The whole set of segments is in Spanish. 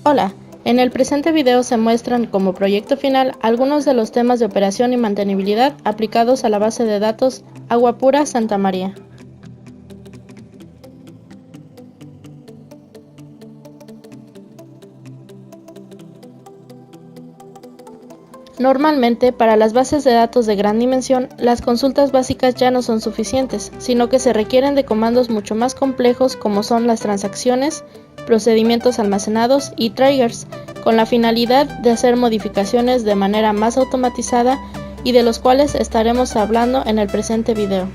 Hola, en el presente video se muestran como proyecto final algunos de los temas de operación y mantenibilidad aplicados a la base de datos Agua Pura Santa María. Normalmente, para las bases de datos de gran dimensión, las consultas básicas ya no son suficientes, sino que se requieren de comandos mucho más complejos como son las transacciones, procedimientos almacenados y triggers, con la finalidad de hacer modificaciones de manera más automatizada y de los cuales estaremos hablando en el presente video.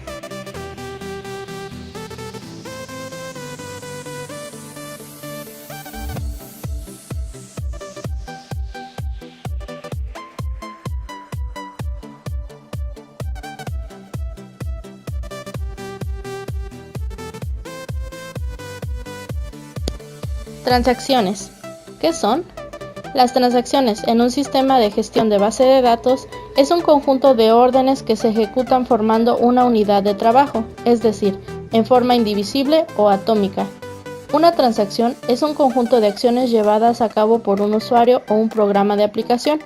Transacciones. ¿Qué son? Las transacciones en un sistema de gestión de base de datos es un conjunto de órdenes que se ejecutan formando una unidad de trabajo, es decir, en forma indivisible o atómica. Una transacción es un conjunto de acciones llevadas a cabo por un usuario o un programa de aplicación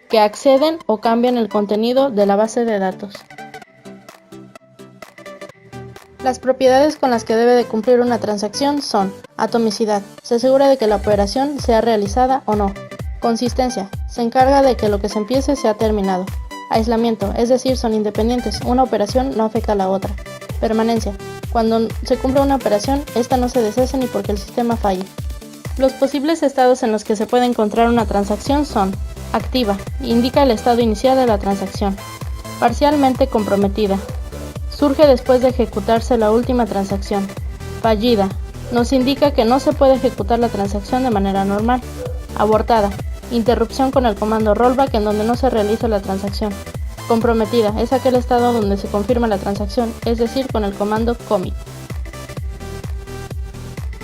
que acceden o cambian el contenido de la base de datos. Las propiedades con las que debe de cumplir una transacción son: atomicidad, se asegura de que la operación sea realizada o no; consistencia, se encarga de que lo que se empiece sea terminado; aislamiento, es decir, son independientes, una operación no afecta a la otra; permanencia, cuando se cumple una operación, esta no se deshace ni porque el sistema falle. Los posibles estados en los que se puede encontrar una transacción son: activa, indica el estado inicial de la transacción; parcialmente comprometida, surge después de ejecutarse la última transacción; fallida, nos indica que no se puede ejecutar la transacción de manera normal; abortada, interrupción con el comando rollback en donde no se realiza la transacción; comprometida, es aquel estado donde se confirma la transacción, es decir, con el comando commit.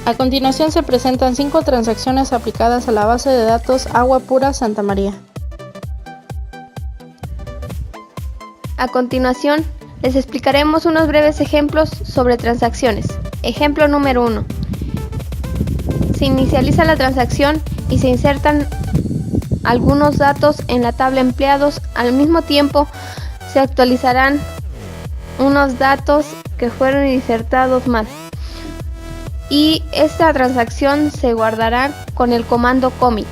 A continuación se presentan 5 transacciones aplicadas a la base de datos Agua Pura Santa María. A continuación, les explicaremos unos breves ejemplos sobre transacciones. Ejemplo número 1. Se inicializa la transacción y se insertan algunos datos en la tabla empleados. Al mismo tiempo, se actualizarán unos datos que fueron insertados más. Y esta transacción se guardará con el comando commit.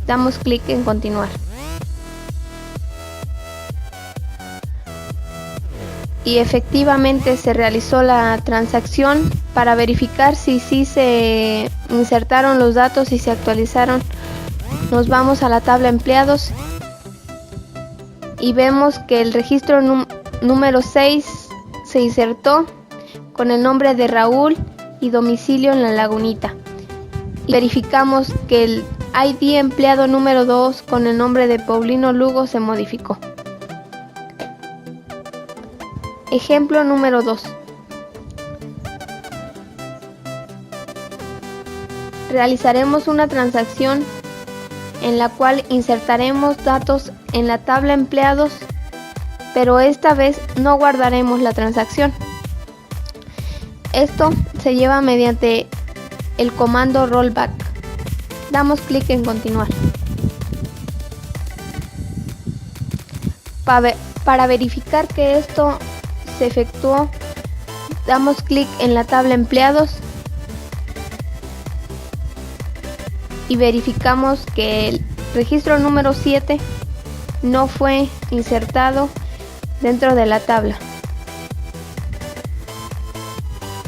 Damos clic en continuar. Y efectivamente se realizó la transacción. Para verificar si sí se insertaron los datos y se actualizaron, nos vamos a la tabla empleados y vemos que el registro número 6 se insertó con el nombre de Raúl y domicilio en La Lagunita. Y verificamos que el ID empleado número 2 con el nombre de Paulino Lugo se modificó. Ejemplo número 2. Realizaremos una transacción en la cual insertaremos datos en la tabla empleados, pero esta vez no guardaremos la transacción. Esto se lleva mediante el comando rollback. Damos clic en continuar. Para verificar que esto se efectuó, damos clic en la tabla empleados y verificamos que el registro número 7 no fue insertado dentro de la tabla.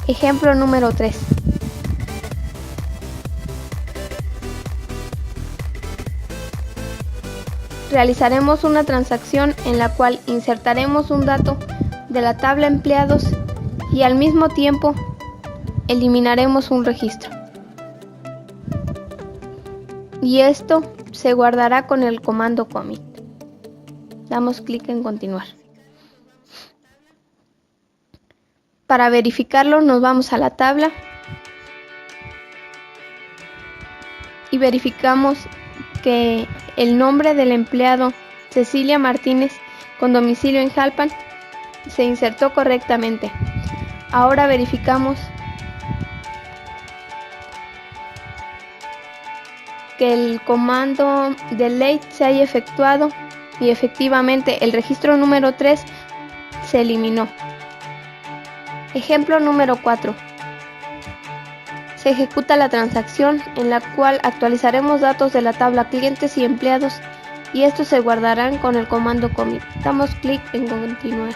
Ejemplo número 3. Realizaremos una transacción en la cual insertaremos un dato de la tabla empleados y al mismo tiempo eliminaremos un registro. Y esto se guardará con el comando commit. Damos clic en continuar. Para verificarlo nos vamos a la tabla y verificamos que el nombre del empleado Cecilia Martínez con domicilio en Jalpan se insertó correctamente. Ahora verificamos que el comando delete se haya efectuado y efectivamente el registro número 3 se eliminó. Ejemplo número 4. Se ejecuta la transacción en la cual actualizaremos datos de la tabla clientes y empleados y estos se guardarán con el comando commit. Damos clic en continuar.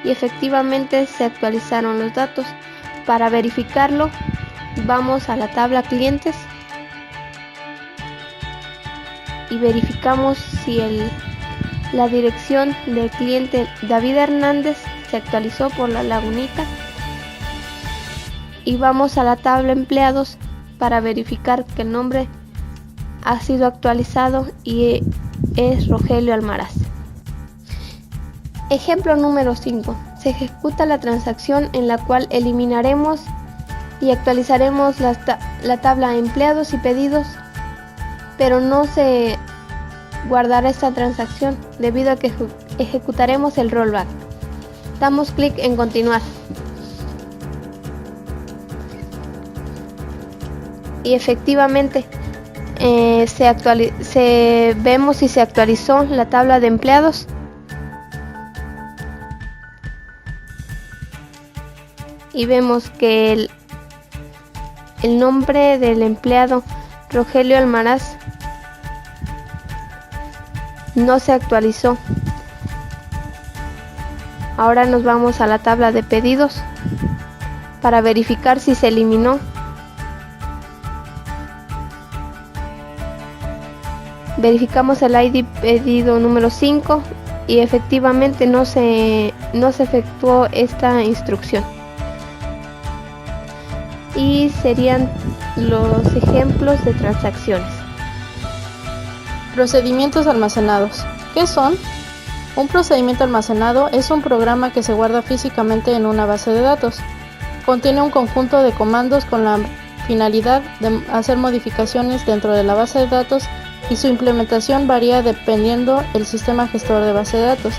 Y efectivamente se actualizaron los datos. Para verificarlo, vamos a la tabla clientes y verificamos si la dirección del cliente David Hernández se actualizó por la lagunita. Y vamos a la tabla empleados para verificar que el nombre ha sido actualizado y es Rogelio Almaraz. Ejemplo número 5. Se ejecuta la transacción en la cual eliminaremos y actualizaremos la tabla empleados y pedidos, pero no se guardará esta transacción debido a que ejecutaremos el rollback. Damos clic en continuar. Y efectivamente vemos si se actualizó la tabla de empleados. Y vemos que el nombre del empleado Rogelio Almaraz no se actualizó. Ahora nos vamos a la tabla de pedidos para verificar si se eliminó. Verificamos el ID pedido número 5 y efectivamente no se efectuó esta instrucción. Y serían los ejemplos de transacciones. Procedimientos almacenados. ¿Qué son? Un procedimiento almacenado es un programa que se guarda físicamente en una base de datos. Contiene un conjunto de comandos con la finalidad de hacer modificaciones dentro de la base de datos y su implementación varía dependiendo del sistema gestor de base de datos.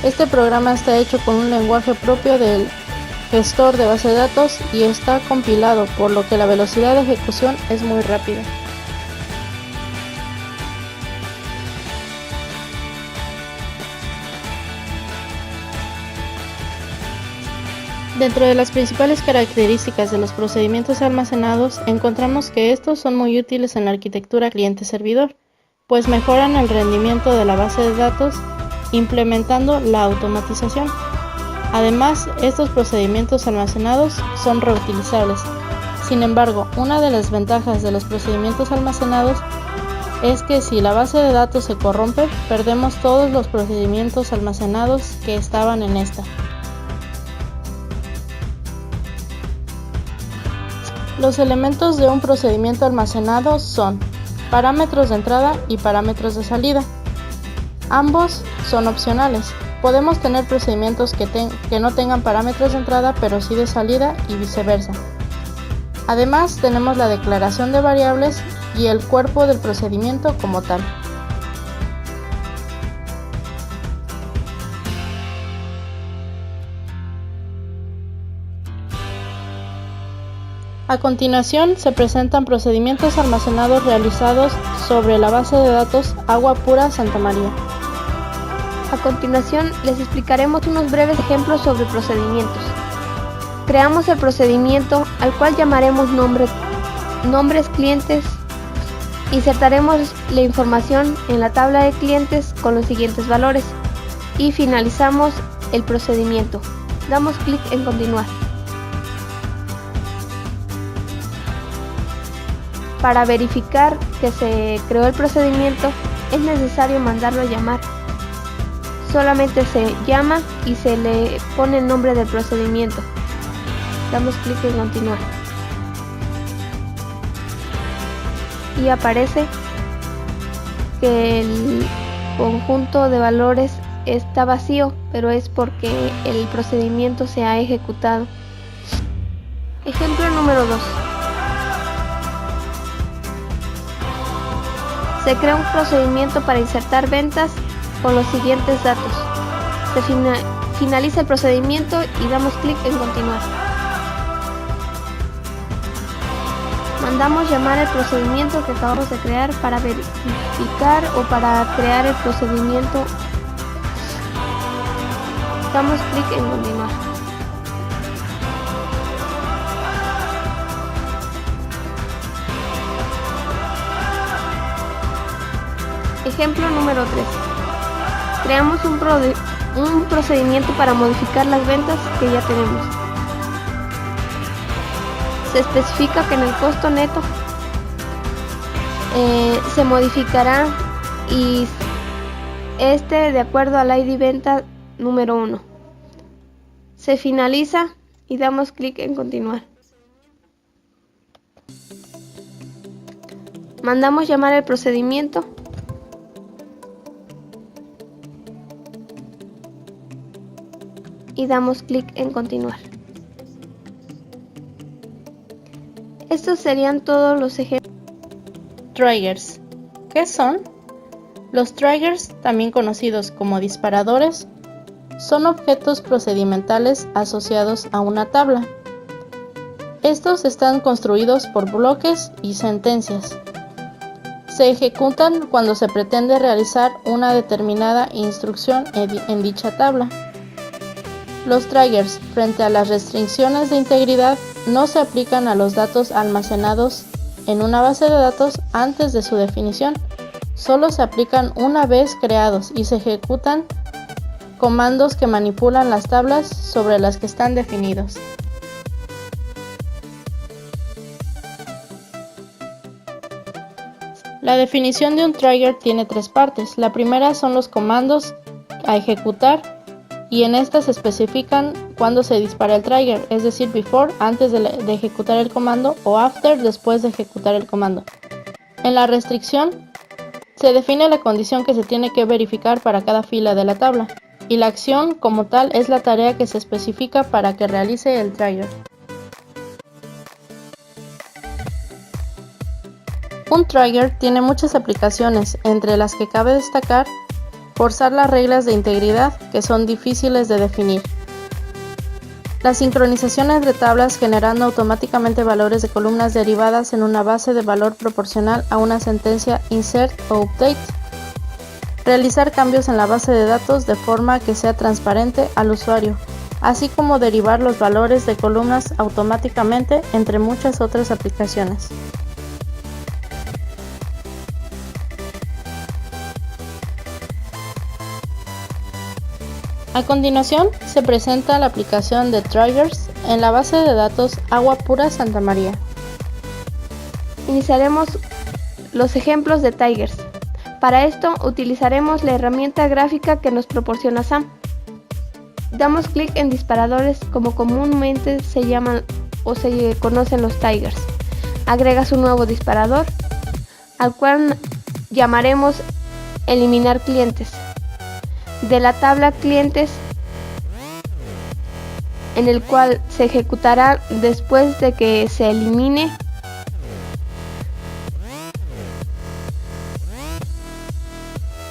Este programa está hecho con un lenguaje propio del gestor de base de datos y está compilado, por lo que la velocidad de ejecución es muy rápida. Dentro de las principales características de los procedimientos almacenados, encontramos que estos son muy útiles en la arquitectura cliente-servidor, pues mejoran el rendimiento de la base de datos implementando la automatización. Además, estos procedimientos almacenados son reutilizables. Sin embargo, una de las ventajas de los procedimientos almacenados es que si la base de datos se corrompe, perdemos todos los procedimientos almacenados que estaban en esta. Los elementos de un procedimiento almacenado son parámetros de entrada y parámetros de salida. Ambos son opcionales. Podemos tener procedimientos que no tengan parámetros de entrada pero sí de salida y viceversa. Además, tenemos la declaración de variables y el cuerpo del procedimiento como tal. A continuación se presentan procedimientos almacenados realizados sobre la base de datos Agua Pura Santa María. A continuación les explicaremos unos breves ejemplos sobre procedimientos. Creamos el procedimiento al cual llamaremos nombres clientes. Insertaremos la información en la tabla de clientes con los siguientes valores y finalizamos el procedimiento. Damos clic en continuar. Para verificar que se creó el procedimiento es necesario mandarlo a llamar. Solamente se llama y se le pone el nombre del procedimiento. Damos clic en continuar. Y aparece que el conjunto de valores está vacío, pero es porque el procedimiento se ha ejecutado. Ejemplo número 2. Se crea un procedimiento para insertar ventas con los siguientes datos. Se finaliza el procedimiento y damos clic en continuar. Mandamos llamar el procedimiento que acabamos de crear para verificar o para crear el procedimiento. Damos clic en continuar. Ejemplo número 3. Creamos un procedimiento para modificar las ventas que ya tenemos. Se especifica que en el costo neto se modificará y de acuerdo al ID venta número 1. Se finaliza y damos clic en continuar. Mandamos llamar el procedimiento y damos clic en continuar. Estos serían todos los ejemplos. Triggers. ¿Qué son? Los triggers, también conocidos como disparadores, son objetos procedimentales asociados a una tabla. Estos están construidos por bloques y sentencias. Se ejecutan cuando se pretende realizar una determinada instrucción en dicha tabla. Los triggers, frente a las restricciones de integridad, no se aplican a los datos almacenados en una base de datos antes de su definición. Solo se aplican una vez creados y se ejecutan comandos que manipulan las tablas sobre las que están definidos. La definición de un trigger tiene tres partes. La primera son los comandos a ejecutar, y en estas se especifican cuándo se dispara el trigger, es decir, before, antes de ejecutar el comando, o after, después de ejecutar el comando. En la restricción, se define la condición que se tiene que verificar para cada fila de la tabla, y la acción como tal es la tarea que se especifica para que realice el trigger. Un trigger tiene muchas aplicaciones, entre las que cabe destacar forzar las reglas de integridad, que son difíciles de definir. La sincronización entre tablas generando automáticamente valores de columnas derivadas en una base de valor proporcional a una sentencia insert o update. Realizar cambios en la base de datos de forma que sea transparente al usuario, así como derivar los valores de columnas automáticamente, entre muchas otras aplicaciones. A continuación, se presenta la aplicación de triggers en la base de datos Agua Pura Santa María. Iniciaremos los ejemplos de triggers. Para esto utilizaremos la herramienta gráfica que nos proporciona Sam. Damos clic en disparadores, como comúnmente se llaman o se conocen los triggers. Agregas un nuevo disparador, al cual llamaremos eliminar clientes. De la tabla clientes, en el cual se ejecutará después de que se elimine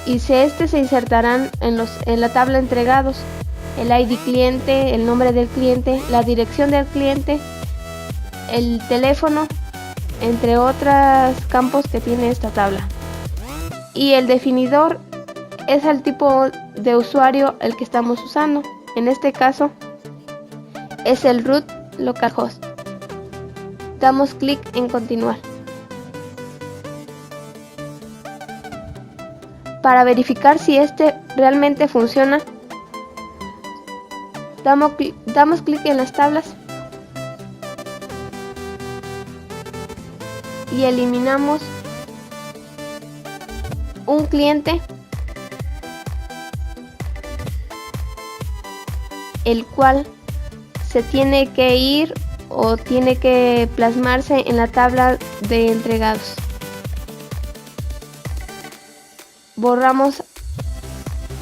y se insertarán en la tabla entregados el ID cliente, el nombre del cliente, la dirección del cliente, el teléfono, entre otros campos que tiene esta tabla. Y el definidor es el tipo de usuario el que estamos usando. En este caso es el root localhost. Damos clic en continuar. Para verificar si realmente funciona, damos clic en las tablas y eliminamos un cliente, el cual se tiene que ir o tiene que plasmarse en la tabla de entregados. Borramos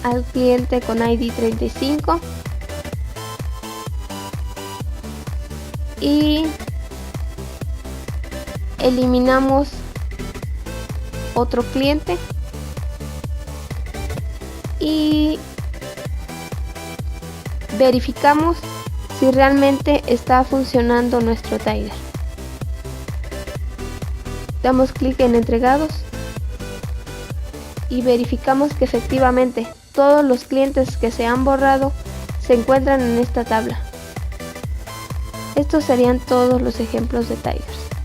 al cliente con ID 35 y eliminamos otro cliente y verificamos si realmente está funcionando nuestro trigger. Damos clic en entregados y verificamos que efectivamente todos los clientes que se han borrado se encuentran en esta tabla. Estos serían todos los ejemplos de Tigers.